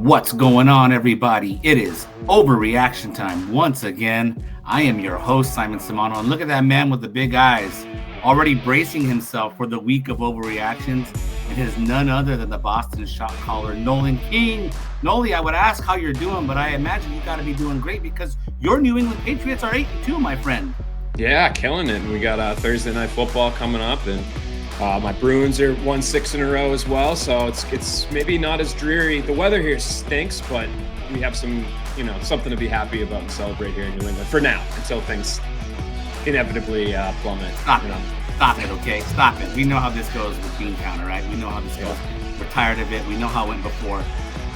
What's going on, everybody? It is Overreaction Time once again. I am your host, Simon Samano, and look at that man with the big eyes, already bracing himself for the week of overreactions. It is none other than the Boston shot caller, Nolan King. Noli, I would ask how you're doing, but I imagine you got to be doing great because your New England Patriots are 8-2, my friend. Yeah, killing it. We got Thursday night football coming up, and my Bruins are 1-6 in a row as well, so it's maybe not as dreary. The weather here stinks, but we have some, something to be happy about and celebrate here in New England for now until things inevitably plummet. Stop it, okay? Stop it. We know how this goes with Bean Counter, right? We know how this goes. We're tired of it. We know how it went before.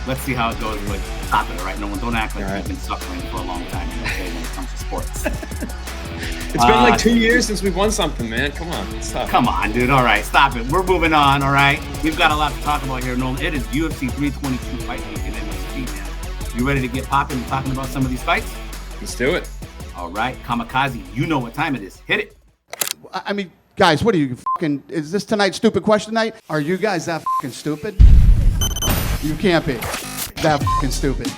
Let's see how it goes with stop it, all right? No one, don't act like we've been suffering for a long time, okay, when it comes to sports. It's been like 2 years since we've won something, man. Come on. Stop. Come on, dude. All right, stop it. We're moving on, all right? We've got a lot to talk about here, Nolan. It is UFC 322 fight week in MSG, man. You ready to get popping and talking about some of these fights? Let's do it. All right, Kamikaze, you know what time it is. Hit it. I mean, guys, what are you fucking? Is this tonight's stupid question night? Are you guys that fucking stupid? You can't be that fucking stupid.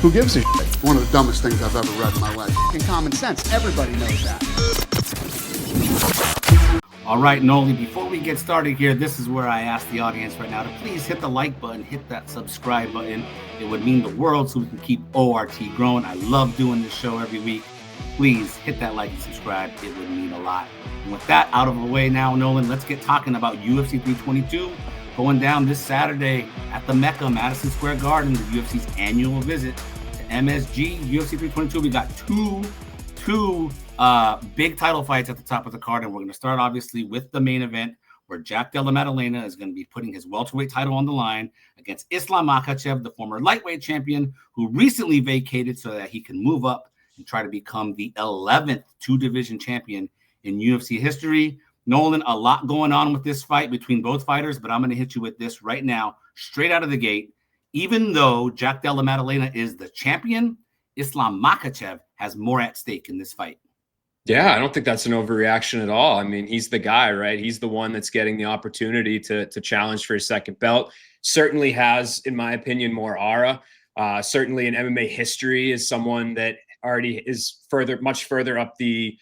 Who gives a shit? One of the dumbest things I've ever read in my life. Fucking common sense. Everybody knows that. All right, Nolan, before we get started here, this is where I ask the audience right now to please hit the like button, hit that subscribe button. It would mean the world so we can keep ORT growing. I love doing this show every week. Please hit that like and subscribe. It would mean a lot. And with that out of the way now, Nolan, let's get talking about UFC 322 going down this Saturday at the Mecca, Madison Square Garden, the UFC's annual visit to MSG. UFC 322, we got two big title fights at the top of the card, and we're going to start obviously with the main event where Jack Della Maddalena is going to be putting his welterweight title on the line against Islam Makhachev, the former lightweight champion who recently vacated so that he can move up and try to become the 11th two-division champion in UFC history. Nolan, a lot going on with this fight between both fighters, but I'm going to hit you with this right now, straight out of the gate. Even though Jack Della Maddalena is the champion, Islam Makhachev has more at stake in this fight. Yeah, I don't think that's an overreaction at all. I mean, he's the guy, right? He's the one that's getting the opportunity to challenge for his second belt. Certainly has, in my opinion, more aura. Certainly in MMA history is someone that already is much further up the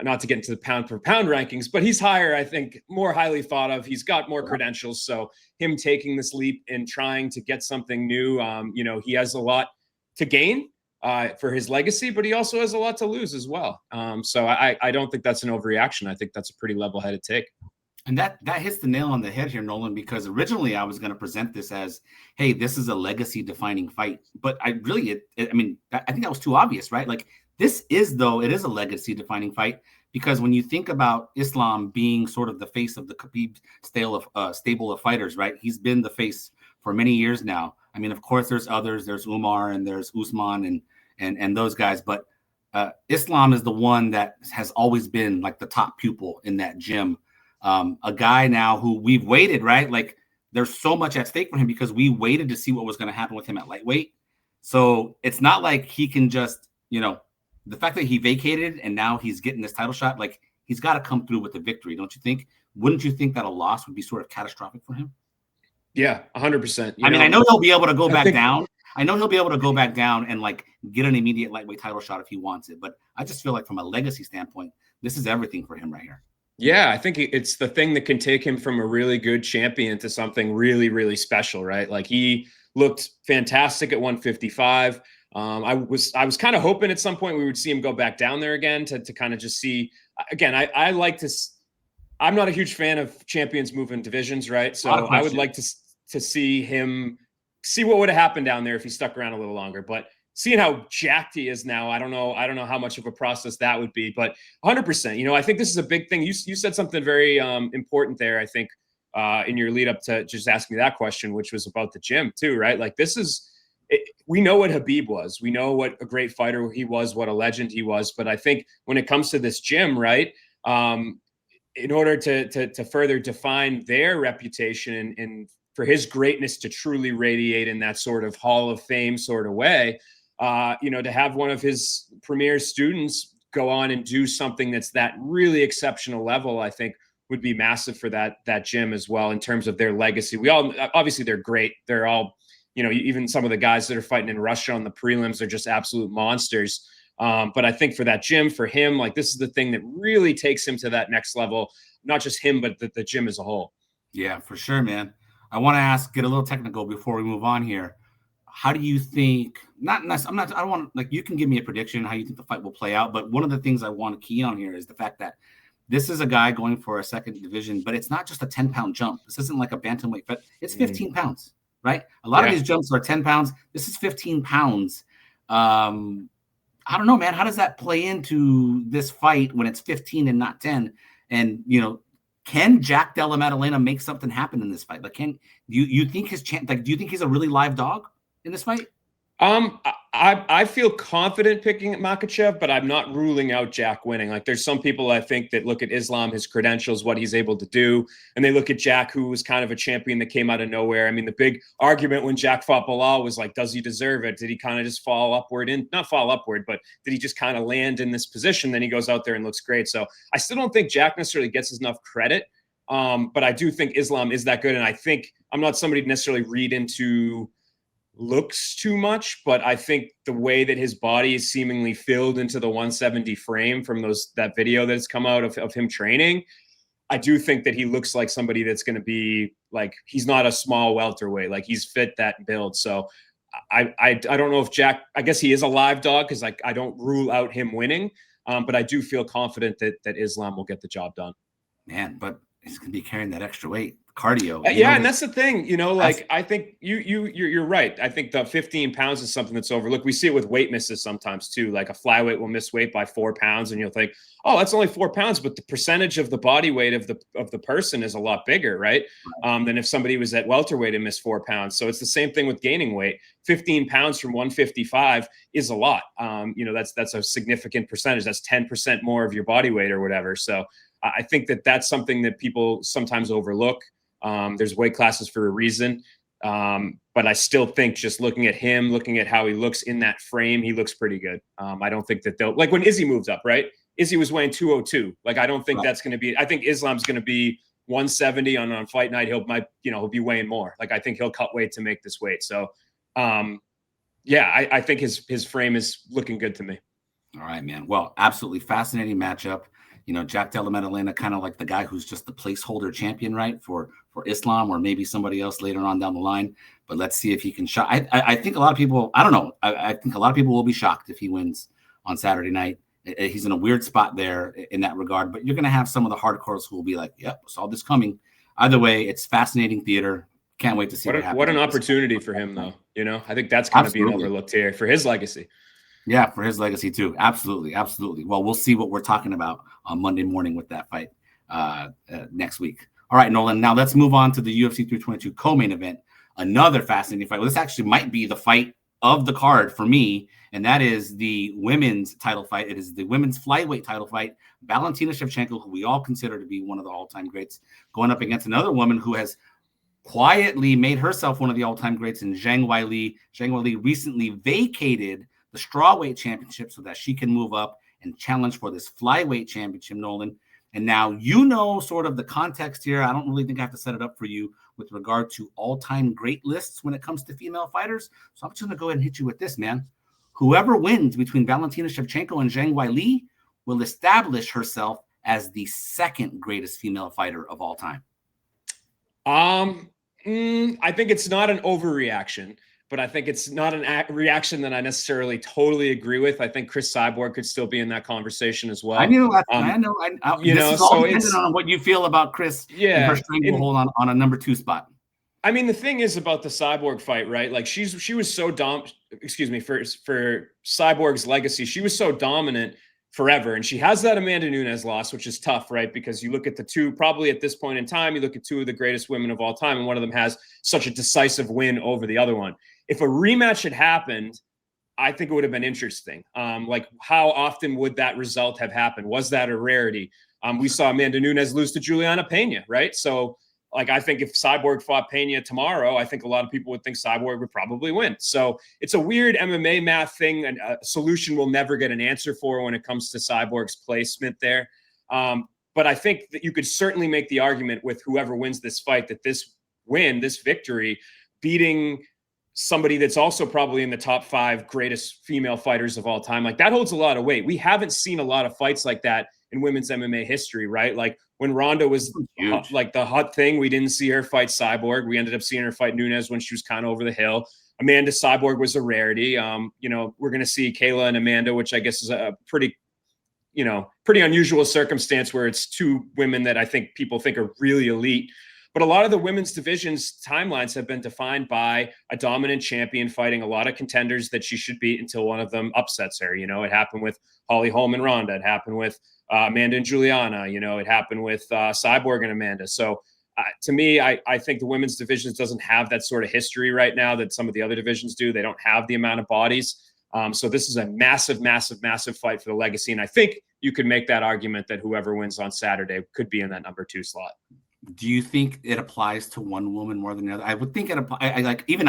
not to get into the pound per pound rankings, but he's higher, I think, more highly thought of. He's got more credentials. So him taking this leap and trying to get something new, he has a lot to gain for his legacy, but he also has a lot to lose as well. So I don't think that's an overreaction. I think that's a pretty level-headed take. And that hits the nail on the head here, Nolan, because originally I was going to present this as, hey, this is a legacy-defining fight. But I think that was too obvious, right? Like, it is a legacy-defining fight because when you think about Islam being sort of the face of the Khabib stable of fighters, right? He's been the face for many years now. I mean, of course, there's others. There's Umar and there's Usman and those guys. But Islam is the one that has always been like the top pupil in that gym. A guy now who we've waited, right? Like there's so much at stake for him because we waited to see what was going to happen with him at lightweight. So it's not like he can just, the fact that he vacated and now he's getting this title shot, like he's got to come through with the victory, don't you think? Wouldn't you think that a loss would be sort of catastrophic for him? Yeah, 100%. I know he'll be able to go back down. I know he'll be able to go back down and like get an immediate lightweight title shot if he wants it. But I just feel like from a legacy standpoint, this is everything for him right here. Yeah, I think it's the thing that can take him from a really good champion to something really, really special, right? Like he looked fantastic at 155. I was kind of hoping at some point we would see him go back down there again to kind of just see. Again, I like to. I'm not a huge fan of champions moving divisions, right? So I would like to see what would have happened down there if he stuck around a little longer. But seeing how jacked he is now, I don't know how much of a process that would be. But 100%, I think this is a big thing. You said something very important there, I think, in your lead up to just asking me that question, which was about the gym too, right? Like we know what Khabib was. We know what a great fighter he was, what a legend he was. But I think when it comes to this gym, right, in order to further define their reputation and for his greatness to truly radiate in that sort of Hall of Fame sort of way, to have one of his premier students go on and do something that's that really exceptional level, I think would be massive for that gym as well in terms of their legacy. We all, obviously they're great. They're all, you know, even some of the guys that are fighting in Russia on the prelims are just absolute monsters. But I think for that gym, for him, like this is the thing that really takes him to that next level, not just him, but the gym as a whole. Yeah, for sure, man. I want to get a little technical before we move on here. How do you think, I don't want, like, you can give me a prediction how you think the fight will play out, but one of the things I want to key on here is the fact that this is a guy going for a second division, but it's not just a 10-pound jump. This isn't like a bantamweight, but it's 15 pounds, right? A lot of these jumps are 10 pounds. This is 15 pounds. I don't know, man. How does that play into this fight when it's 15 and not 10? And, you know, can Jack Della Maddalena make something happen in this fight? Like, you think his chance? Like, do you think he's a really live dog in this fight? I feel confident picking at Makhachev, but I'm not ruling out Jack winning. Like, there's some people I think that look at Islam, his credentials, what he's able to do, and they look at Jack, who was kind of a champion that came out of nowhere. I mean, the big argument when Jack fought Bilal was like, does he deserve it? Did he kind of just fall upward? Not fall upward, but did he just kind of land in this position? Then he goes out there and looks great. So I still don't think Jack necessarily gets enough credit. But I do think Islam is that good. And I think I'm not somebody to necessarily read into looks too much, but I think the way that his body is seemingly filled into the 170 frame from that video that's come out of him training, I do think that he looks like somebody that's going to be like, he's not a small welterweight, like he's fit that build. So I don't know if Jack, I guess he is a live dog because like I don't rule out him winning, but I do feel confident that Islam will get the job done. Man, but he's going to be carrying that extra weight. Cardio. Yeah, and that's the thing, you know, like I think you're right. I think the 15 pounds is something that's overlooked. We see it with weight misses sometimes too. Like a flyweight will miss weight by 4 pounds, and you'll think, oh, that's only 4 pounds, but the percentage of the body weight of the person is a lot bigger, right? Than if somebody was at welterweight and missed 4 pounds. So it's the same thing with gaining weight. 15 pounds from 155 is a lot. You know, that's a significant percentage. That's 10% more of your body weight or whatever. So I think that's something that people sometimes overlook. There's weight classes for a reason. But I still think just looking at him, looking at how he looks in that frame, he looks pretty good. I don't think that they'll, like when Izzy moves up, right? Izzy was weighing 202. Like, I don't think that's going to be, I think Islam's going to be 170 on fight night. He'll be weighing more. Like, I think he'll cut weight to make this weight. So, yeah, I think his frame is looking good to me. All right, man. Well, absolutely fascinating matchup. You know, Jack Della Maddalena, kind of like the guy who's just the placeholder champion, right, for Islam or maybe somebody else later on down the line. But let's see if he can shock. I think a lot of people, I don't know. I think a lot of people will be shocked if he wins on Saturday night. He's in a weird spot there in that regard. But you're going to have some of the hardcores who will be like, yep, saw this coming. Either way, it's fascinating theater. Can't wait to see what happens. What an opportunity for him, though. You know, I think that's kind of being overlooked here for his legacy. Yeah, for his legacy too. Absolutely, absolutely. Well, we'll see what we're talking about on Monday morning with that fight next week. All right, Nolan. Now let's move on to the UFC 322 co-main event. Another fascinating fight. Well, this actually might be the fight of the card for me, and that is the women's title fight. It is the women's flyweight title fight. Valentina Shevchenko, who we all consider to be one of the all-time greats, going up against another woman who has quietly made herself one of the all-time greats in Zhang Weili. Zhang Weili recently vacated the strawweight championship so that she can move up and challenge for this flyweight championship, Nolan. And now you know sort of the context here. I don't really think I have to set it up for you with regard to all-time great lists when it comes to female fighters. So I'm just going to go ahead and hit you with this, man. Whoever wins between Valentina Shevchenko and Zhang Weili will establish herself as the second greatest female fighter of all time. I think it's not an overreaction, but I think it's not a reaction that I necessarily totally agree with. I think Chris Cyborg could still be in that conversation as well. I know. This is all dependent on what you feel about Chris. Yeah, and her stranglehold on a number 2 spot. I mean, the thing is about the Cyborg fight, right? Like she was so for Cyborg's legacy, she was so dominant forever. And she has that Amanda Nunes loss, which is tough, right? Because you look at the two, probably at this point in time, you look at 2 of the greatest women of all time, and one of them has such a decisive win over the other one. If a rematch had happened, I think it would have been interesting. Like, how often would that result have happened? Was that a rarity? We saw Amanda Nunes lose to Juliana Pena, right? So, like, I think if Cyborg fought Pena tomorrow, I think a lot of people would think Cyborg would probably win. So it's a weird MMA math thing, and a solution we'll never get an answer for when it comes to Cyborg's placement there. But I think that you could certainly make the argument with whoever wins this fight that this victory, beating somebody that's also probably in the top 5 greatest female fighters of all time, like that holds a lot of weight. We haven't seen a lot of fights like that in women's MMA history, right? Like when Ronda was like the hot thing, we didn't see her fight Cyborg. We ended up seeing her fight Nunes when she was kind of over the hill. Amanda Cyborg was a rarity. You know, we're going to see Kayla and Amanda, which I guess is a pretty unusual circumstance where it's 2 women that I think people think are really elite. But a lot of the women's divisions timelines have been defined by a dominant champion fighting a lot of contenders that she should beat until one of them upsets her. You know, it happened with Holly Holm and Ronda. It happened with Amanda and Juliana. You know, it happened with Cyborg and Amanda. So to me, I think the women's divisions doesn't have that sort of history right now that some of the other divisions do. They don't have the amount of bodies. So this is a massive, massive, massive fight for the legacy. And I think you could make that argument that whoever wins on Saturday could be in that number 2 slot. Do you think it applies to one woman more than the other? I would think it applies. When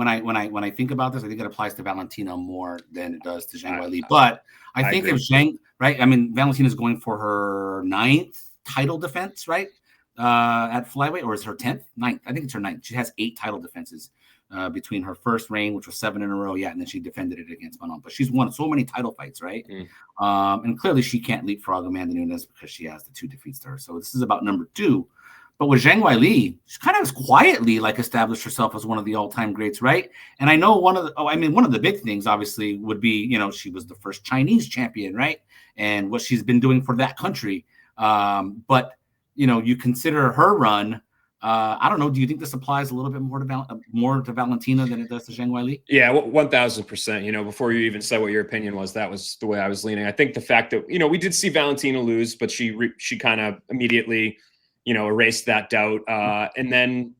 I think about this, I think it applies to Valentina more than it does to Zhang Weili. But I think if Zhang, right? I mean, Valentina's going for her 9th title defense, right? At flyweight, or is her 10th? 9th. I think it's her 9th. She has 8 title defenses between her first reign, which was 7 in a row. Yeah, and then she defended it against Manon. But she's won so many title fights, right? And clearly she can't leapfrog Amanda Nunes because she has the 2 defeats to her. So this is about number 2. But with Zhang Weili, she kind of quietly like established herself as one of the all-time greats, right? And I know one of the big things obviously would be, you know, she was the first Chinese champion, right? And what she's been doing for that country. But you know, you consider her run. I don't know. Do you think this applies a little bit more to Valentina than it does to Zhang Weili? Yeah, 1,000%. You know, before you even said what your opinion was, that was the way I was leaning. I think the fact that, you know, we did see Valentina lose, but she kind of immediately, you know, erased that doubt. And then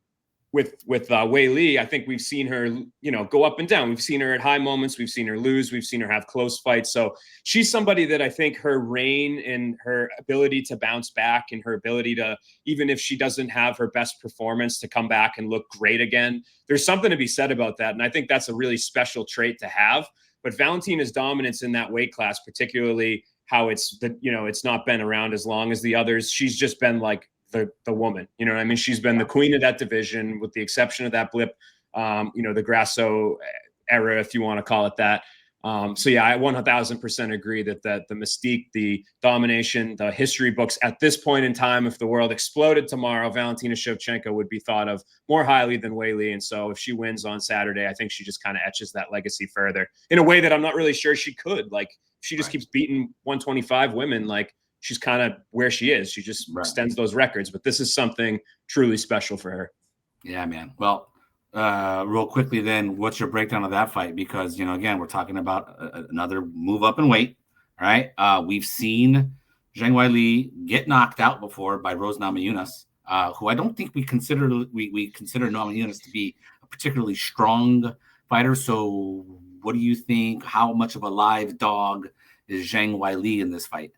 with Weili, I think we've seen her, you know, go up and down. We've seen her at high moments. We've seen her lose. We've seen her have close fights. So she's somebody that I think her reign and her ability to bounce back and her ability to, even if she doesn't have her best performance, to come back and look great again. There's something to be said about that. And I think that's a really special trait to have. But Valentina's dominance in that weight class, particularly how it's not been around as long as the others. She's just been like the woman, you know what I mean? She's been the queen of that division, with the exception of that blip, you know, the Grasso era, if you want to call it that. So yeah, I 1,000% agree that the mystique, the domination, the history books at this point in time, if the world exploded tomorrow, Valentina Shevchenko would be thought of more highly than Weili. And so if she wins on Saturday, I think she just kind of etches that legacy further in a way that I'm not really sure she could. Like, if she just keeps beating 125 women, like, she's kind of where she is. She just extends those records. But this is something truly special for her. Yeah, man. Well, real quickly then, what's your breakdown of that fight? Because, you know, again, we're talking about another move up in weight, right? We've seen Zhang Weili get knocked out before by Rose Namajunas, who I don't think we consider Namajunas to be a particularly strong fighter. So what do you think? How much of a live dog is Zhang Weili in this fight?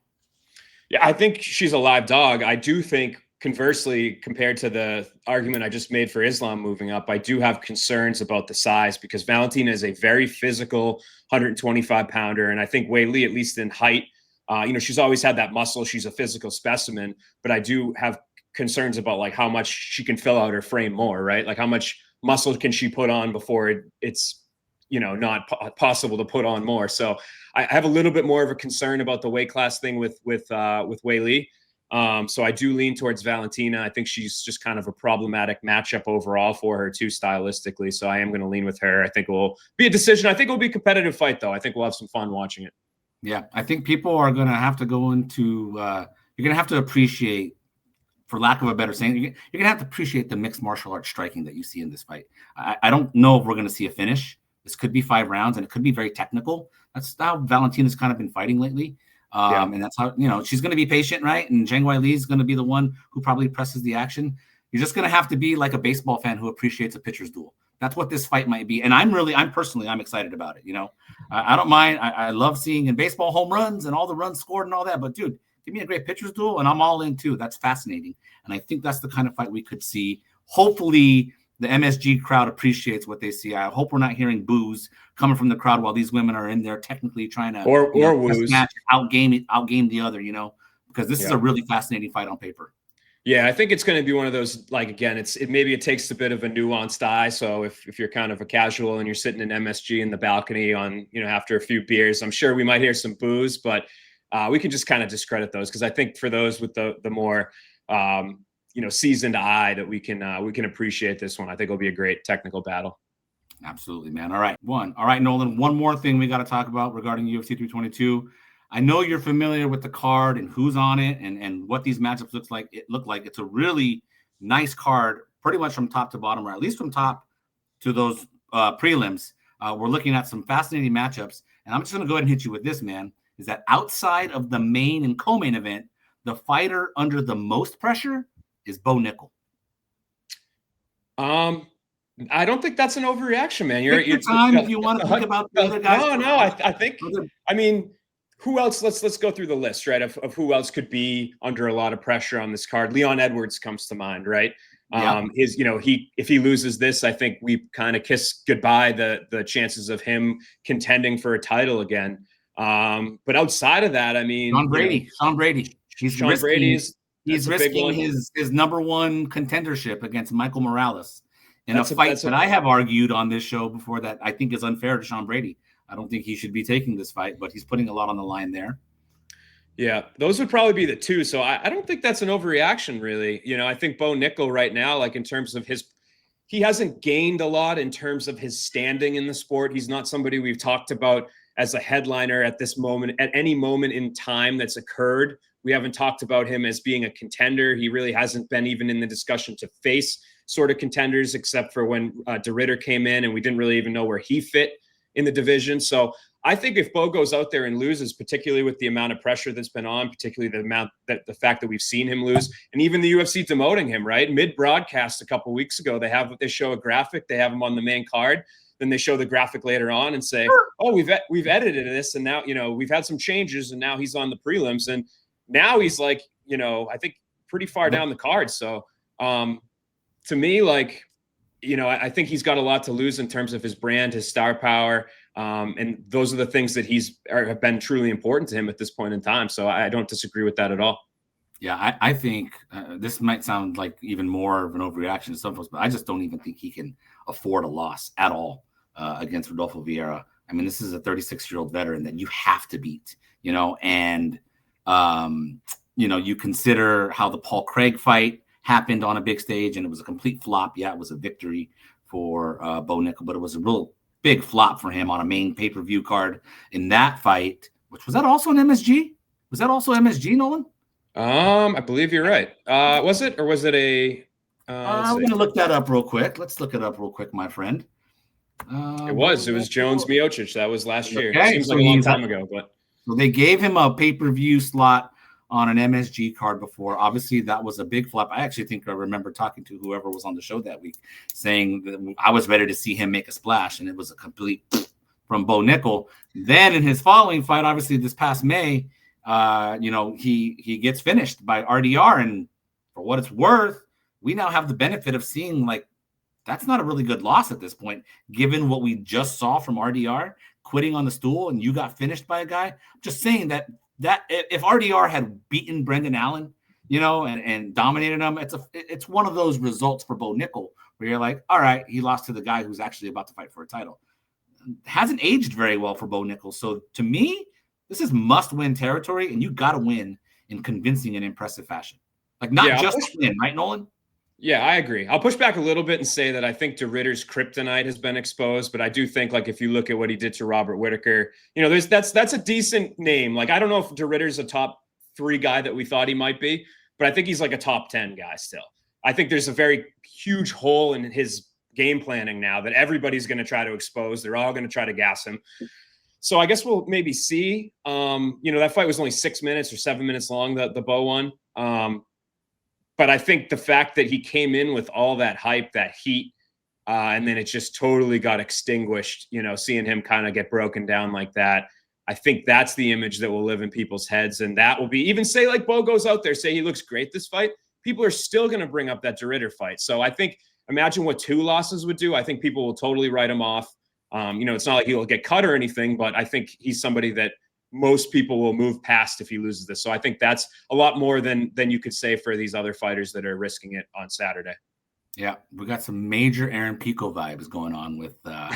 Yeah, I think she's a live dog. I do think, conversely, compared to the argument I just made for Islam moving up, I do have concerns about the size, because Valentina is a very physical 125-pounder. And I think Weili, at least in height, you know, she's always had that muscle. She's a physical specimen. But I do have concerns about, like, how much she can fill out her frame more, right? Like, how much muscle can she put on before it's, you know, not possible to put on more. So I have a little bit more of a concern about the weight class thing with Weili. So I do lean towards Valentina. I think she's just kind of a problematic matchup overall for her too, stylistically. So I am going to lean with her. I think it will be a decision. I think it will be a competitive fight, though. I think we'll have some fun watching it. Yeah, I think people are going to have to go into you're going to have to appreciate, for lack of a better saying, you're going to have to appreciate the mixed martial arts striking that you see in this fight. I don't know if we're going to see a finish. This could be 5 rounds, and it could be very technical. That's how Valentina's kind of been fighting lately. And that's how, you know, she's going to be patient, right? And Zhang Weili is going to be the one who probably presses the action. You're just going to have to be like a baseball fan who appreciates a pitcher's duel. That's what this fight might be. And I'm excited about it. You know, I don't mind. I love seeing in baseball home runs and all the runs scored and all that. But dude, give me a great pitcher's duel and I'm all in too. That's fascinating. And I think that's the kind of fight we could see. Hopefully the MSG crowd appreciates what they see. I hope we're not hearing boos coming from the crowd while these women are in there technically trying to or woos match, outgame the other, you know, because this is a really fascinating fight on paper. Yeah, I think it's going to be one of those, like, again, maybe it takes a bit of a nuanced eye. So if you're kind of a casual and you're sitting in MSG in the balcony on, after a few beers, I'm sure we might hear some boos, but we can just kind of discredit those, because I think for those with the more seasoned eye, that we can appreciate this one. I think it'll be a great technical battle. Absolutely, man. All right, Nolan, one more thing we got to talk about regarding UFC 322. I know you're familiar with the card and who's on it and what these matchups look like. It's a really nice card, pretty much from top to bottom, or at least from top to those prelims. We're looking at some fascinating matchups, and I'm just going to go ahead and hit you with this, man. Is that outside of the main and co-main event, the fighter under the most pressure is Bo Nickal? I don't think that's an overreaction, man. Take your time if you want to think about the other guys. No. I think. I mean, who else? Let's go through the list, right? Of who else could be under a lot of pressure on this card. Leon Edwards comes to mind, right? Yeah. If he loses this, I think we kind of kiss goodbye the chances of him contending for a title again. But outside of that, I mean, Sean Brady. He's risking his number one contendership against Michael Morales in a fight that I have argued on this show before that I think is unfair to Sean Brady. I don't think he should be taking this fight, but he's putting a lot on the line there. Yeah, those would probably be the two. So I don't think that's an overreaction, really. I think Bo Nickal right now, like in terms of he hasn't gained a lot in terms of his standing in the sport. He's not somebody we've talked about as a headliner at this moment, at any moment in time that's occurred. We haven't talked about him as being a contender. He really hasn't been even in the discussion to face sort of contenders, except for when De Ridder came in and we didn't really even know where he fit in the division. So I think if Bo goes out there and loses, particularly with the amount of pressure that's been on, particularly the fact that we've seen him lose, and even the UFC demoting him, right? Mid-broadcast a couple of weeks ago, they show a graphic, they have him on the main card, then they show the graphic later on and say, oh, we've edited this, and now, we've had some changes, and now he's on the prelims, and now he's like, I think pretty far down the card. So to me, like, I think he's got a lot to lose in terms of his brand, his star power. And those are the things that have been truly important to him at this point in time. So I don't disagree with that at all. Yeah, I think this might sound like even more of an overreaction to some folks, but I just don't even think he can afford a loss at all against Rodolfo Vieira. I mean, this is a 36-year-old veteran that you have to beat, and, you consider how the Paul Craig fight happened on a big stage, and it was a complete flop. Yeah, it was a victory for Bo Nickal, but it was a real big flop for him on a main pay-per-view card in that fight, was that also an MSG? Was that also MSG, Nolan? I believe you're right. Was it, or was it a... I'm going to look that up real quick. Let's look it up real quick, my friend. It was Jones Miocic. That was last year. Okay, seems like a long time ago, but... So they gave him a pay-per-view slot on an MSG card before. Obviously, that was a big flop. I actually think I remember talking to whoever was on the show that week, saying that I was ready to see him make a splash, and it was a complete from Bo Nickal. Then in his following fight, obviously this past May, he gets finished by RDR, and for what it's worth, we now have the benefit of seeing, like, that's not a really good loss at this point, given what we just saw from RDR quitting on the stool, and you got finished by a guy. I'm just saying that if RDR had beaten Brendan Allen, and dominated him, it's one of those results for Bo Nickal where you're like, all right, he lost to the guy who's actually about to fight for a title. Hasn't aged very well for Bo Nickal. So to me, this is must-win territory, and you got to win in convincing and impressive fashion. Like, not just win, right, Nolan? Yeah, I agree. I'll push back a little bit and say that I think De Ridder's kryptonite has been exposed, but I do think, like, if you look at what he did to Robert Whittaker, that's a decent name. Like, I don't know if De Ridder's a top 3 guy that we thought he might be, but I think he's like a top 10 guy still. I think there's a very huge hole in his game planning now that everybody's going to try to expose. They're all going to try to gas him. So I guess we'll maybe see. That fight was only 6 minutes or 7 minutes long, the Bo one. But I think the fact that he came in with all that hype, that heat, and then it just totally got extinguished, seeing him kind of get broken down like that, I think that's the image that will live in people's heads. And that will be, even say like Bo goes out there, say he looks great this fight, people are still going to bring up that De Ridder fight. So I think, imagine what 2 losses would do. I think people will totally write him off. It's not like he'll get cut or anything, but I think he's somebody that most people will move past if he loses this. So I think that's a lot more than you could say for these other fighters that are risking it on Saturday. Yeah, we got some major Aaron Pico vibes going on with Bo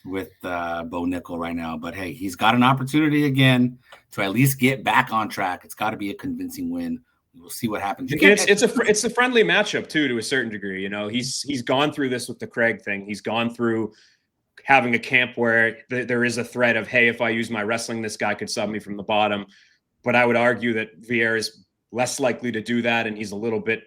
Nickal right now. But hey, he's got an opportunity again to at least get back on track. It's got to be a convincing win. We'll see what happens. It's a friendly matchup too, to a certain degree. You know, he's gone through this with the Craig thing. He's gone through having a camp where there is a threat of, hey, if I use my wrestling, this guy could sub me from the bottom. But I would argue that Vieira is less likely to do that, and he's a little bit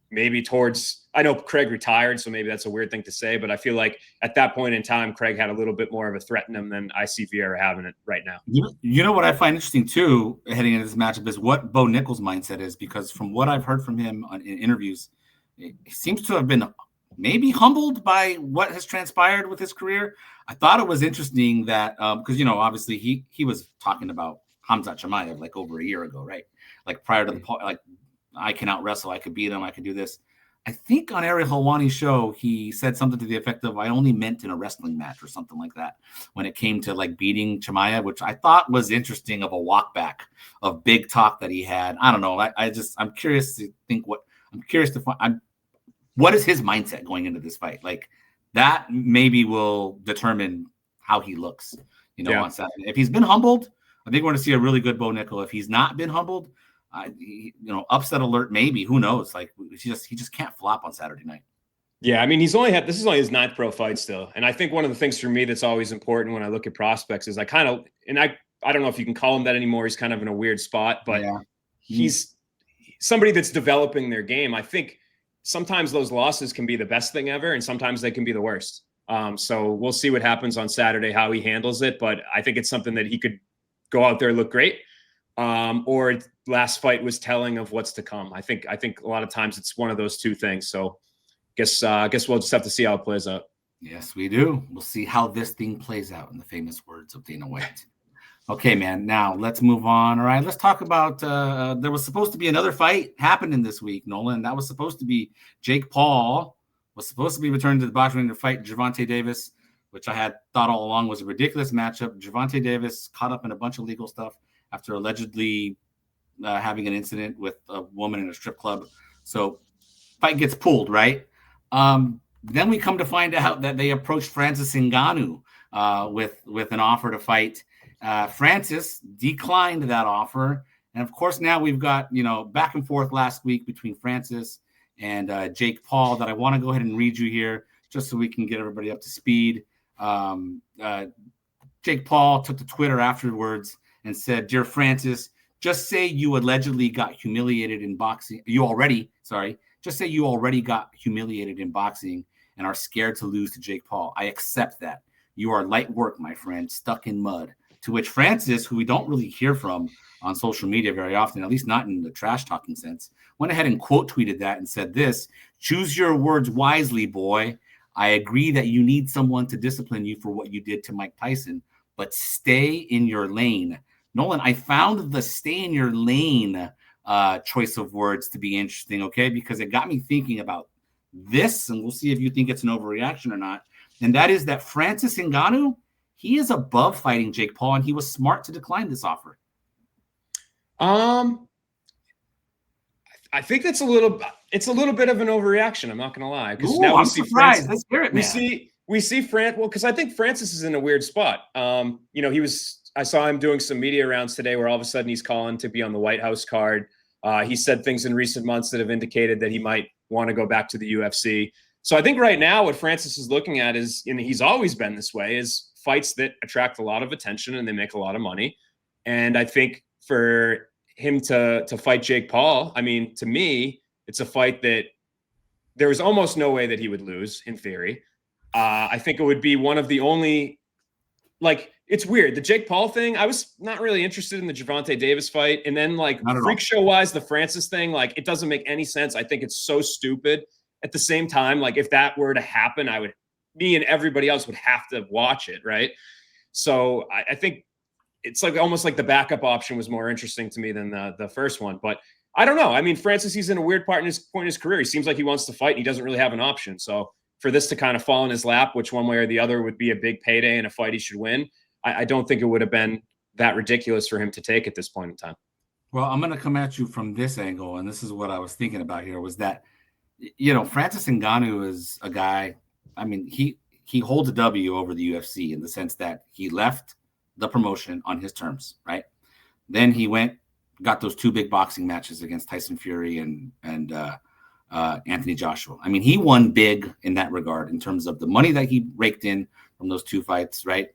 maybe towards, I know Craig retired, so maybe that's a weird thing to say, but I feel like at that point in time, Craig had a little bit more of a threat in him than I see Vieira having it right now. You know what I find interesting too, heading into this matchup, is what Bo Nickal's mindset is, because from what I've heard from him in interviews, he seems to have been maybe humbled by what has transpired with his career. I thought it was interesting that, because, you know, obviously he was talking about Khamzat Chimaev like over a year ago, right? Like prior to the, like, I can out wrestle, I could beat him, I could do this. I think on Ariel Helwani's show, he said something to the effect of, I only meant in a wrestling match or something like that when it came to like beating Chimaev, which I thought was interesting, of a walk back of big talk that he had. I don't know. I'm curious to think what is his mindset going into this fight? Like that maybe will determine how he looks, you know, on Saturday. If he's been humbled, I think we're going to see a really good Bo Nickal. If he's not been humbled, you know, upset alert, maybe, who knows? Like he just can't flop on Saturday night. Yeah, I mean, this is only his 9th pro fight still. And I think one of the things for me that's always important when I look at prospects is I don't know if you can call him that anymore. He's kind of in a weird spot, but he's somebody that's developing their game. I think sometimes those losses can be the best thing ever, and sometimes they can be the worst. So we'll see what happens on Saturday, how he handles it. But I think it's something that he could go out there and look great. Or last fight was telling of what's to come. I think a lot of times it's one of those two things. So I guess we'll just have to see how it plays out. Yes, we do. We'll see how this thing plays out, in the famous words of Dana White. Okay, man. Now let's move on. All right, let's talk about. There was supposed to be another fight happening this week, Nolan. That was supposed to be Jake Paul was supposed to be returning to the boxing ring to fight Gervonta Davis, which I had thought all along was a ridiculous matchup. Gervonta Davis caught up in a bunch of legal stuff after allegedly having an incident with a woman in a strip club. So fight gets pulled, right? Then we come to find out that they approached Francis Ngannou with an offer to fight. Francis declined that offer. And of course, now we've got, you know, back and forth last week between Francis and Jake Paul that I want to go ahead and read you here just so we can get everybody up to speed. Jake Paul took to Twitter afterwards and said, "Dear Francis, just say you allegedly got humiliated in boxing. Just say you already got humiliated in boxing and are scared to lose to Jake Paul. I accept that. You are light work, my friend, stuck in mud." To which Francis, who we don't really hear from on social media very often, at least not in the trash talking sense, went ahead and quote tweeted that and said this: "Choose your words wisely, boy. I agree that you need someone to discipline you for what you did to Mike Tyson, but stay in your lane." Nolan, I found the stay in your lane choice of words to be interesting, okay? Because it got me thinking about this, and we'll see if you think it's an overreaction or not. And that is that Francis Ngannou, he is above fighting Jake Paul, and he was smart to decline this offer. I think it's a little bit of an overreaction. I'm not going to lie. Because now I'm surprised. Let's hear it, man. We see because I think Francis is in a weird spot. You know, I saw him doing some media rounds today where all of a sudden he's calling to be on the White House card. He said things in recent months that have indicated that he might want to go back to the UFC. So I think right now what Francis is looking at is, and he's always been this way, is fights that attract a lot of attention and they make a lot of money. And I think for him to fight Jake Paul, I mean, to me, it's a fight that there was almost no way that he would lose in theory. I think it would be one of the only, like, it's weird. The Jake Paul thing, I was not really interested in the Gervonta Davis fight. And then, like, freak show wise, the Francis thing, like, it doesn't make any sense. I think it's so stupid. At the same time, like, if that were to happen, me and everybody else would have to watch it, right? So I think it's like almost like the backup option was more interesting to me than the first one. But I don't know. I mean, Francis, he's in a weird point in his career. He seems like he wants to fight, and he doesn't really have an option. So for this to kind of fall in his lap, which one way or the other would be a big payday and a fight he should win, I don't think it would have been that ridiculous for him to take at this point in time. Well, I'm going to come at you from this angle, and this is what I was thinking about here, was that, Francis Ngannou is a guy, I mean, he holds a W over the UFC in the sense that he left the promotion on his terms, right? Then he got those 2 big boxing matches against Tyson Fury and Anthony Joshua. I mean, he won big in that regard in terms of the money that he raked in from those 2 fights, right?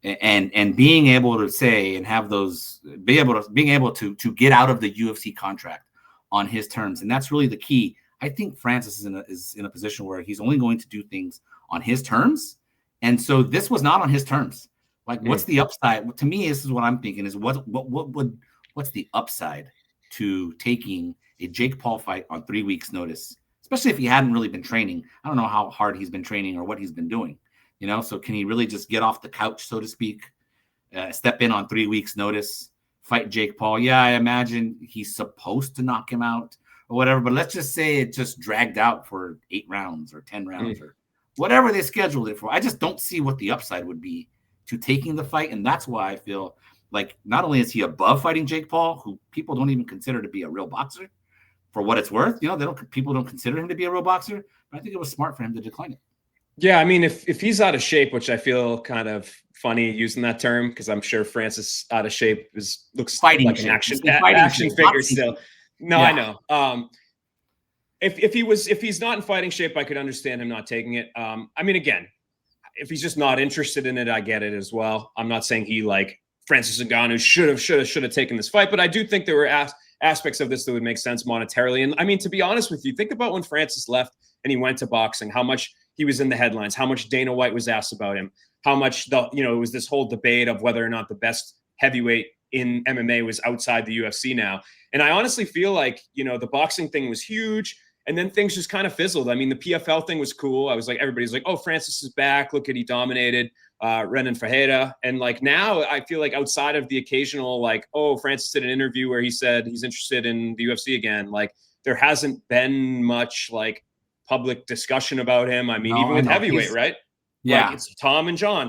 And being able to say and have those, being able to get out of the UFC contract on his terms, and that's really the key. I think Francis is in a position where he's only going to do things on his terms, and so this was not on his terms. Like, what's the upside? To me, this is what I'm thinking: is what's the upside to taking a Jake Paul fight on 3 weeks' notice, especially if he hadn't really been training? I don't know how hard he's been training or what he's been doing. So can he really just get off the couch, so to speak, step in on 3 weeks' notice, fight Jake Paul? Yeah, I imagine he's supposed to knock him out or whatever, but let's just say it just dragged out for 8 rounds or 10 rounds or whatever they scheduled it for. I just don't see what the upside would be to taking the fight, and that's why I feel like not only is he above fighting Jake Paul, who people don't even consider to be a real boxer, for what it's worth, people don't consider him to be a real boxer, but I think it was smart for him to decline it. Yeah, I mean, if he's out of shape, which I feel kind of funny using that term, because I'm sure Francis out of shape looks fighting like shape. An action figure still. No, yeah. I know. If he's not in fighting shape, I could understand him not taking it. I mean, again, if he's just not interested in it, I get it as well. I'm not saying he, like Francis Ngannou, should have taken this fight, but I do think there were aspects of this that would make sense monetarily. And I mean, to be honest with you, think about when Francis left and he went to boxing, how much he was in the headlines, how much Dana White was asked about him, how much it was this whole debate of whether or not the best heavyweight in MMA was outside the UFC now. And I honestly feel like, the boxing thing was huge, and then things just kind of fizzled. I mean, the PFL thing was cool. I was like, everybody's like, oh, Francis is back. Look at, he dominated Renan Ferreira. And like, now I feel like outside of the occasional, like, oh, Francis did an interview where he said he's interested in the UFC again, like, there hasn't been much like public discussion about him. I mean, even with heavyweight, right? Yeah. Like, it's Tom and John.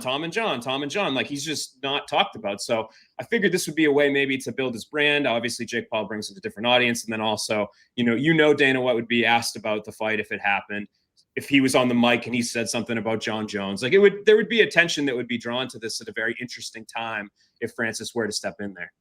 Like, he's just not talked about. So I figured this would be a way maybe to build his brand. Obviously, Jake Paul brings in a different audience. And then also, Dana White would be asked about the fight if it happened. If he was on the mic and he said something about John Jones, like, there would be attention that would be drawn to this at a very interesting time if Francis were to step in there.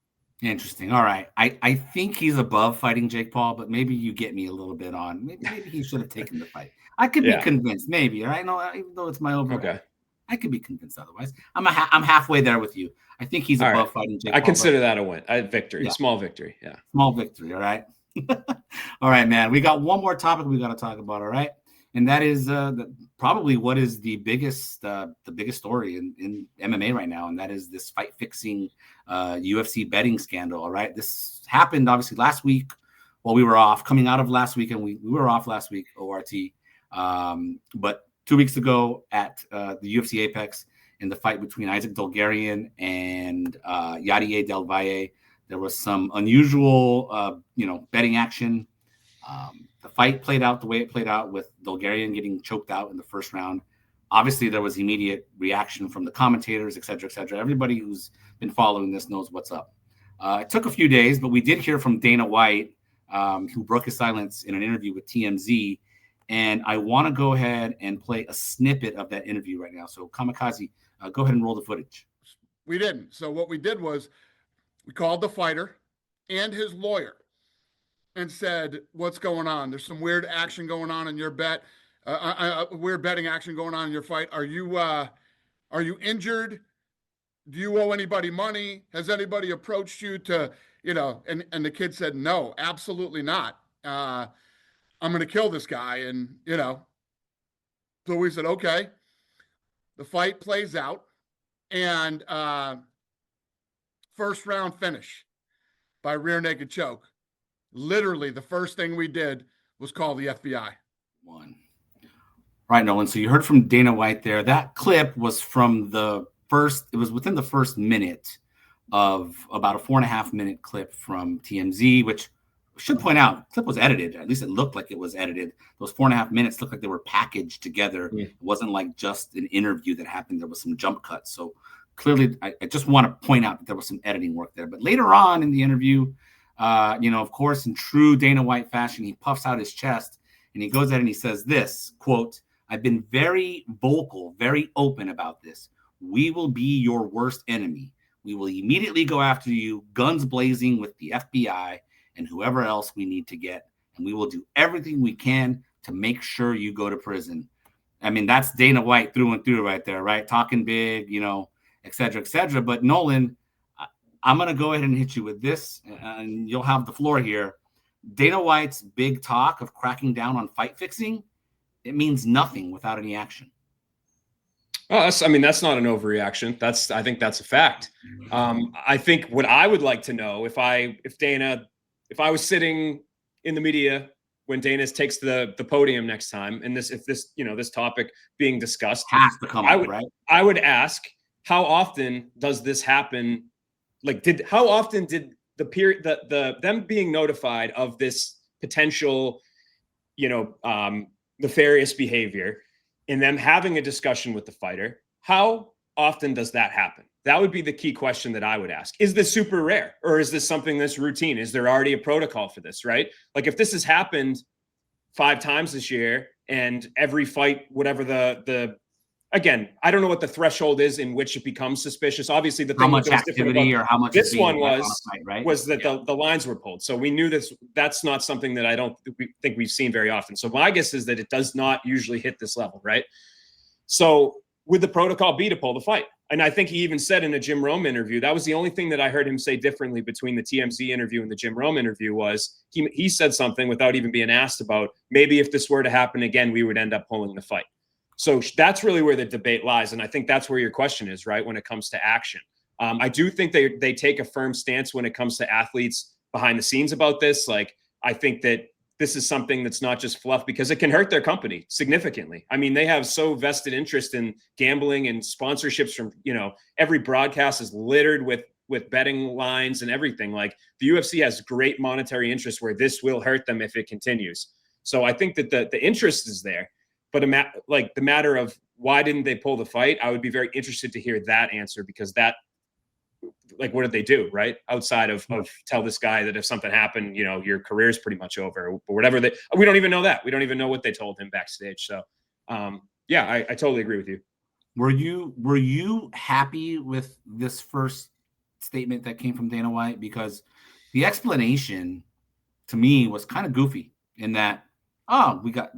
Interesting. All right. I think he's above fighting Jake Paul, but maybe you get me a little bit on. Maybe he should have taken the fight. I could be convinced, maybe. All right. No, even though it's my over. Okay. I could be convinced otherwise. I'm halfway there with you. I think he's above fighting Jake Paul. I consider that a win. A victory. Small victory. Yeah. Small victory. All right. All right, man. We got one more topic we got to talk about. All right. And that is probably what is the biggest story in MMA right now, and that is this fight fixing UFC betting scandal. All right, this happened obviously last week while we were off, coming out of last week, and we were off last week, ORT. But 2 weeks ago at the UFC Apex, in the fight between Isaac Dolgarian and Yadier Del Valle, there was some unusual betting action. The fight played out the way it played out, with Dolgarian getting choked out in the first round. Obviously, there was immediate reaction from the commentators, et cetera, et cetera. Everybody who's been following this knows what's up. It took a few days, but we did hear from Dana White, who broke his silence in an interview with TMZ. And I want to go ahead and play a snippet of that interview right now. So, Kamikaze, go ahead and roll the footage. We didn't. So what we did was we called the fighter and his lawyer and said, what's going on? There's some weird action going on in your bet. Weird betting action going on in your fight. Are you injured? Do you owe anybody money? Has anybody approached you to, and the kid said, no, absolutely not. I'm going to kill this guy. And, so we said, okay. The fight plays out, and first round finish by rear naked choke. Literally, the first thing we did was call the FBI. One. Right, Nolan. So you heard from Dana White there. That clip was from it was within the first minute of about a 4.5 minute clip from TMZ, which I should point out, the clip was edited. At least it looked like it was edited. Those 4.5 minutes looked like they were packaged together. Yeah. It wasn't like just an interview that happened. There was some jump cuts. So clearly, I just want to point out that there was some editing work there. But later on in the interview, of course, in true Dana White fashion, he puffs out his chest and he goes ahead and he says this, quote, "I've been very vocal, very open about this. We will be your worst enemy. We will immediately go after you, guns blazing, with the FBI and whoever else we need to get. And we will do everything we can to make sure you go to prison." I mean, that's Dana White through and through right there, right? Talking big, et cetera, et cetera. But Nolan, I'm going to go ahead and hit you with this, and you'll have the floor here. Dana White's big talk of cracking down on fight fixing, it means nothing without any action. Oh, that's not an overreaction. I think that's a fact. I think what I would like to know, if I was sitting in the media when Dana takes the podium next time, and this topic being discussed has to come up, right? I would ask, how often does this happen? Like, how often did them being notified of this potential, nefarious behavior, and them having a discussion with the fighter, how often does that happen? That would be the key question that I would ask. Is this super rare, or is this something that's routine? Is there already a protocol for this, right? Like, if this has happened 5 times this year, and every fight, whatever again, I don't know what the threshold is in which it becomes suspicious. Obviously, the thing much activity or how much this one was that the lines were pulled. So we knew that's not something that I don't think we've seen very often. So my guess is that it does not usually hit this level, right? So would the protocol be to pull the fight? And I think he even said in a Jim Rome interview, that was the only thing that I heard him say differently between the TMZ interview and the Jim Rome interview, was he said something without even being asked about, maybe if this were to happen again, we would end up pulling the fight. So that's really where the debate lies. And I think that's where your question is, right? When it comes to action. I do think they take a firm stance when it comes to athletes behind the scenes about this. Like, I think that this is something that's not just fluff, because it can hurt their company significantly. I mean, they have so vested interest in gambling and sponsorships from, every broadcast is littered with betting lines and everything. Like, the UFC has great monetary interest where this will hurt them if it continues. So I think that the interest is there. But the matter of why didn't they pull the fight, I would be very interested to hear that answer, because what did they do, right? Outside of tell this guy that if something happened, your career is pretty much over, or whatever. We don't even know that. We don't even know what they told him backstage. So, I totally agree with you. Were you happy with this first statement that came from Dana White? Because the explanation to me was kind of goofy in that, we got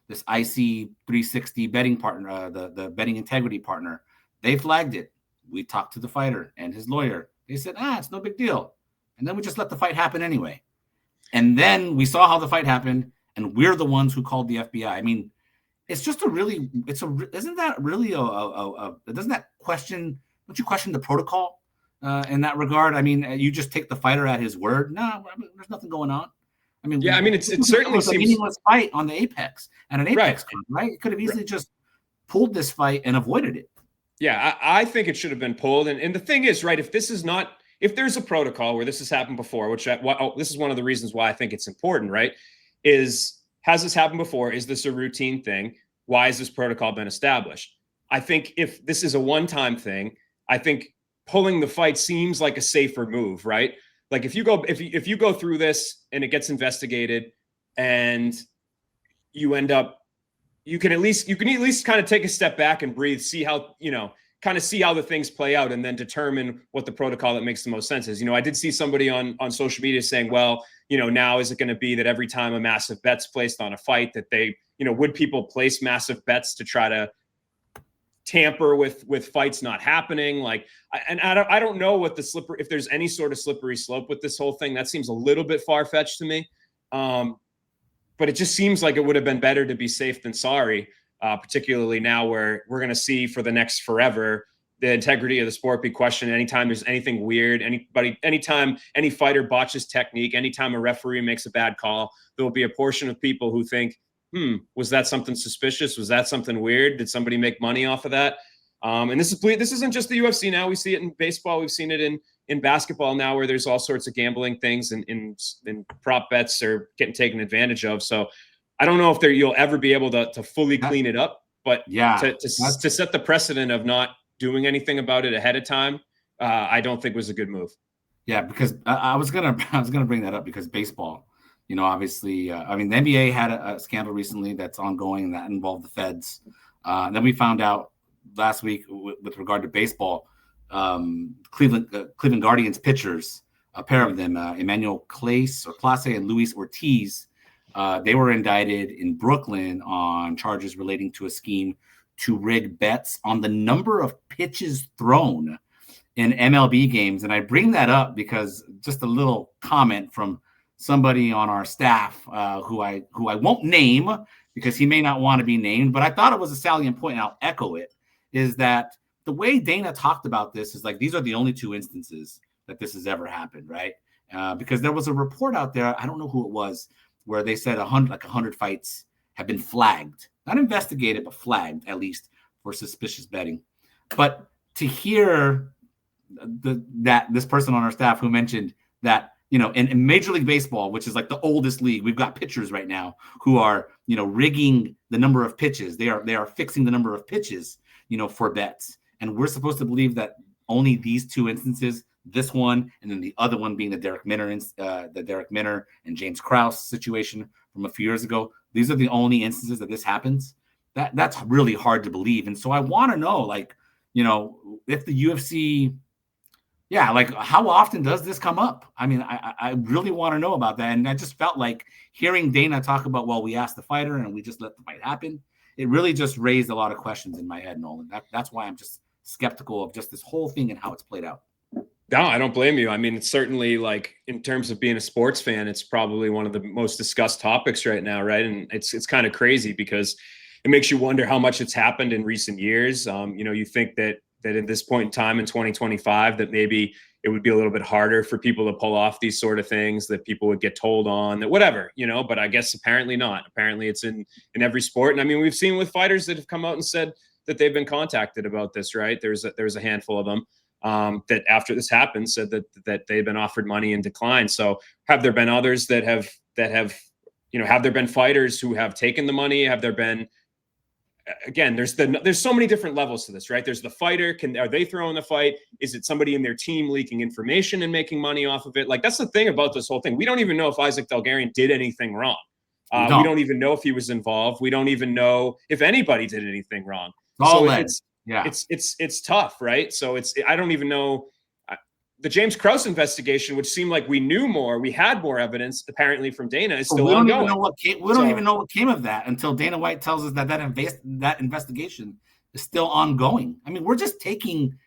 this IC 360 betting partner, the betting integrity partner, they flagged it. We talked to the fighter and his lawyer. They said, it's no big deal. And then we just let the fight happen anyway. And then we saw how the fight happened, and we're the ones who called the FBI. I mean, it's just isn't that really doesn't that question, don't you question the protocol in that regard? I mean, you just take the fighter at his word. No, there's nothing going on. I mean, it certainly seems a meaningless fight on the Apex at an Apex card, right? It could have easily just pulled this fight and avoided it. Yeah, I think it should have been pulled. And the thing is, right, if there's a protocol where this has happened before, this is one of the reasons why I think it's important, right? Has this happened before? Is this a routine thing? Why has this protocol been established? I think if this is a one-time thing, I think pulling the fight seems like a safer move, right? Like, if you go through this and it gets investigated, and you can at least kind of take a step back and breathe, see how the things play out, and then determine what the protocol that makes the most sense is. I did see somebody on social media saying, well, now is it going to be that every time a massive bet's placed on a fight that they, would people place massive bets to try to tamper with fights not happening? Like, I don't know what if there's any sort of slippery slope with this whole thing. That seems a little bit far-fetched to me. But it just seems like it would have been better to be safe than sorry, particularly now where we're going to see for the next forever the integrity of the sport be questioned anytime there's anything weird. Anytime any fighter botches technique, anytime a referee makes a bad call, there will be a portion of people who think, was that something suspicious? Was that something weird? Did somebody make money off of that? And this isn't just the UFC now. We see it in baseball. We've seen it in basketball now, where there's all sorts of gambling things and prop bets are getting taken advantage of. So I don't know if you'll ever be able to fully clean it up, but to set the precedent of not doing anything about it ahead of time, I don't think was a good move. Yeah, because I was gonna bring that up because baseball, obviously, I mean, the NBA had a scandal recently that's ongoing that involved the feds. Then we found out last week with regard to baseball, Cleveland Guardians pitchers, a pair of them, Emmanuel Clase and Luis Ortiz, they were indicted in Brooklyn on charges relating to a scheme to rig bets on the number of pitches thrown in MLB games. And I bring that up because just a little comment from somebody on our staff who I won't name because he may not want to be named, but I thought it was a salient point, and I'll echo it, is that the way Dana talked about this is like, these are the only two instances that this has ever happened, right? Because there was a report out there, I don't know who it was, where they said 100 fights have been flagged, not investigated, but flagged at least for suspicious betting. But to hear that this person on our staff who mentioned that, in Major League Baseball, which is like the oldest league, we've got pitchers right now who are, rigging the number of pitches. They are fixing the number of pitches, for bets. And we're supposed to believe that only these two instances, this one, and then the other one being the Derek Minner and James Krause situation from a few years ago. These are the only instances that this happens. That's really hard to believe. And so I want to know, if the UFC, how often does this come up? I mean, I really want to know about that. And I just felt like hearing Dana talk about, well, we asked the fighter and we just let the fight happen. It really just raised a lot of questions in my head, Nolan. That's why I'm just skeptical of just this whole thing and how it's played out. No, I don't blame you. I mean, it's certainly, like, in terms of being a sports fan, it's probably one of the most discussed topics right now, right? And it's kind of crazy because it makes you wonder how much it's happened in recent years. You think that at this point in time in 2025, that maybe it would be a little bit harder for people to pull off these sort of things, that people would get told on, that whatever, but I guess apparently not. Apparently it's in every sport. And I mean, we've seen with fighters that have come out and said that they've been contacted about this, right? There's a handful of them that after this happened said that they've been offered money and declined. So have there been others that have have there been fighters who have taken the money? Have there been, again, there's so many different levels to this, right? There's the fighter. Are they throwing the fight? Is it somebody in their team leaking information and making money off of it? Like, that's the thing about this whole thing. We don't even know if Isaac Delgarian did anything wrong. We don't even know if he was involved. We don't even know if anybody did anything wrong. So it's tough, right? So I don't even know. The James Krause investigation, which seemed like we knew more, we had more evidence apparently from Dana, is still ongoing. We don't even know what came of that until Dana White tells us that investigation is still ongoing. I mean, we're just taking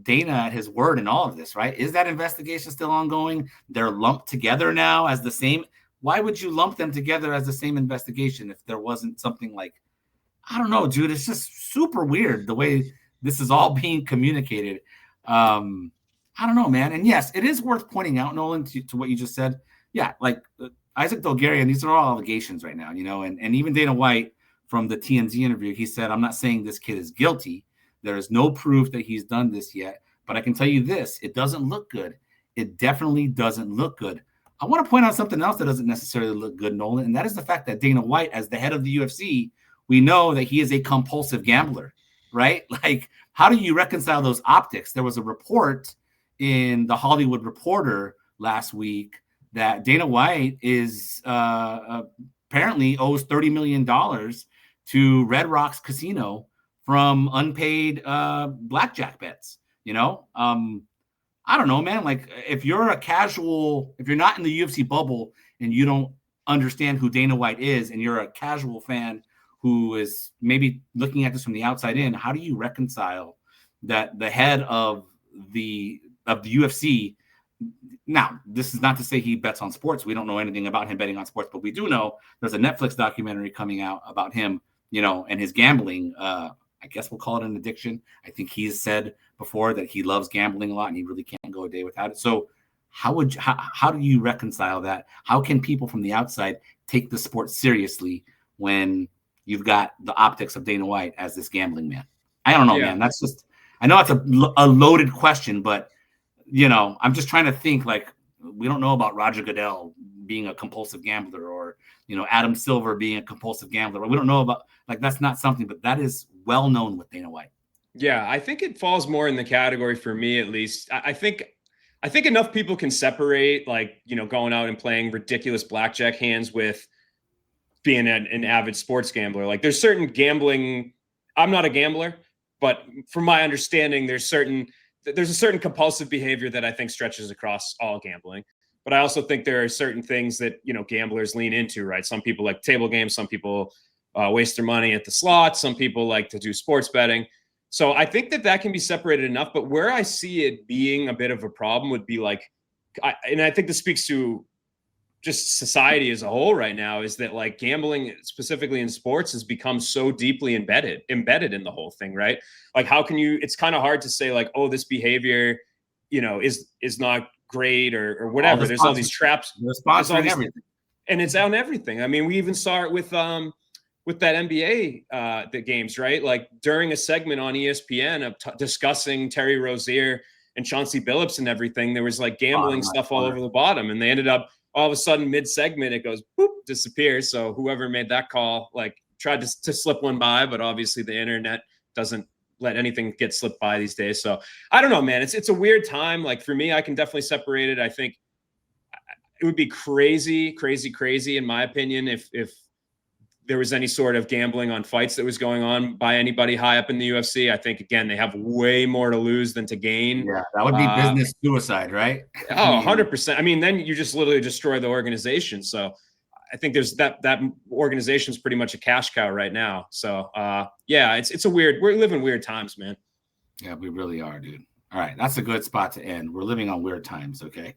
Dana at his word in all of this, right? Is that investigation still ongoing? They're lumped together now as the same. Why would you lump them together as the same investigation if there wasn't something like, I don't know, dude, it's just super weird the way this is all being communicated. I don't know, man. And yes, it is worth pointing out, Nolan, to what you just said. Yeah, like Isaac Delgarian, these are all allegations right now, and even Dana White from the TMZ interview, he said, I'm not saying this kid is guilty. There is no proof that he's done this yet, but I can tell you this, it doesn't look good. It definitely doesn't look good. I want to point out something else that doesn't necessarily look good, Nolan, and that is the fact that Dana White, as the head of the UFC, we know that he is a compulsive gambler, right? Like, how do you reconcile those optics? There was a report in the Hollywood Reporter last week that Dana White is apparently owes $30 million to Red Rocks Casino from unpaid blackjack bets. I don't know, man. Like, if you're not in the UFC bubble and you don't understand who Dana White is, and you're a casual fan who is maybe looking at this from the outside in, how do you reconcile that the head of the UFC, now, this is not to say he bets on sports. We don't know anything about him betting on sports, but we do know there's a Netflix documentary coming out about him, and his gambling. I guess we'll call it an addiction. I think he's said before that he loves gambling a lot and he really can't go a day without it. So how do you reconcile that? How can people from the outside take the sport seriously when you've got the optics of Dana White as this gambling man? I don't know, man. That's just, I know it's a loaded question, but I'm just trying to think, like, we don't know about Roger Goodell being a compulsive gambler or, Adam Silver being a compulsive gambler. We don't know about, like, that's not something, but that is well known with Dana White. Yeah, I think it falls more in the category, for me at least. I think enough people can separate, like, going out and playing ridiculous blackjack hands with being an avid sports gambler. Like, there's certain gambling. I'm not a gambler, but from my understanding, there's a certain compulsive behavior that I think stretches across all gambling. But I also think there are certain things that, gamblers lean into, right? Some people like table games. Some people waste their money at the slots. Some people like to do sports betting. So I think that can be separated enough. But where I see it being a bit of a problem would be like, and I think this speaks to just society as a whole right now, is that like gambling, specifically in sports, has become so deeply embedded in the whole thing, right? Like, how can you, it's kind of hard to say like, oh, this behavior, is not great or whatever. There's all these traps. Everything. And it's on everything. I mean, we even saw it with that NBA the games, right? Like during a segment on ESPN of discussing Terry Rozier and Chauncey Billups and everything, there was like gambling stuff all over the bottom, and they ended up all of a sudden mid-segment it goes boop, disappears. So whoever made that call like tried to slip one by, but obviously the internet doesn't let anything get slipped by these days. So I don't know, man. It's a weird time. Like for me, I can definitely separate it. I think it would be crazy in my opinion if there was any sort of gambling on fights that was going on by anybody high up in the UFC. I think, again, they have way more to lose than to gain. Yeah, that would be business suicide, right? Oh, 100%. I mean, then you just literally destroy the organization. So I think there's that organization is pretty much a cash cow right now. So yeah, it's a we're living weird times, man. Yeah, we really are, dude. All right, that's a good spot to end. We're living on weird times, okay?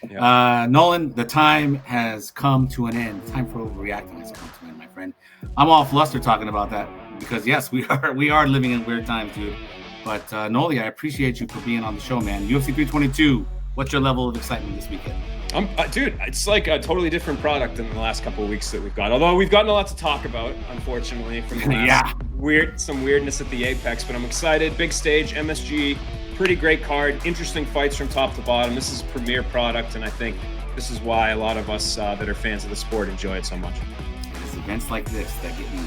Yeah. Nolan, the time has come to an end. Time for overreacting has come to an end, my friend. I'm all flustered talking about that because, yes, we are living in weird times, dude. But, Noli, I appreciate you for being on the show, man. UFC 322, what's your level of excitement this weekend? Dude, it's like a totally different product than the last couple of weeks that we've got. Although we've gotten a lot to talk about, unfortunately, from the last some weirdness at the Apex. But I'm excited. Big stage, MSG. Pretty great card, interesting fights from top to bottom. This is a premier product, and I think this is why a lot of us that are fans of the sport enjoy it so much. It's events like this that get me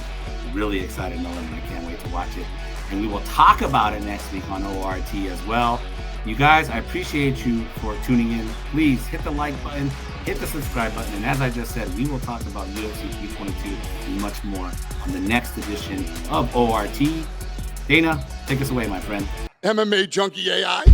really excited, Nolan, and I can't wait to watch it. And we will talk about it next week on ORT as well. You guys, I appreciate you for tuning in. Please hit the like button, hit the subscribe button, and as I just said, we will talk about UFC 322 and much more on the next edition of ORT. Dana, take us away, my friend. MMA Junkie AI.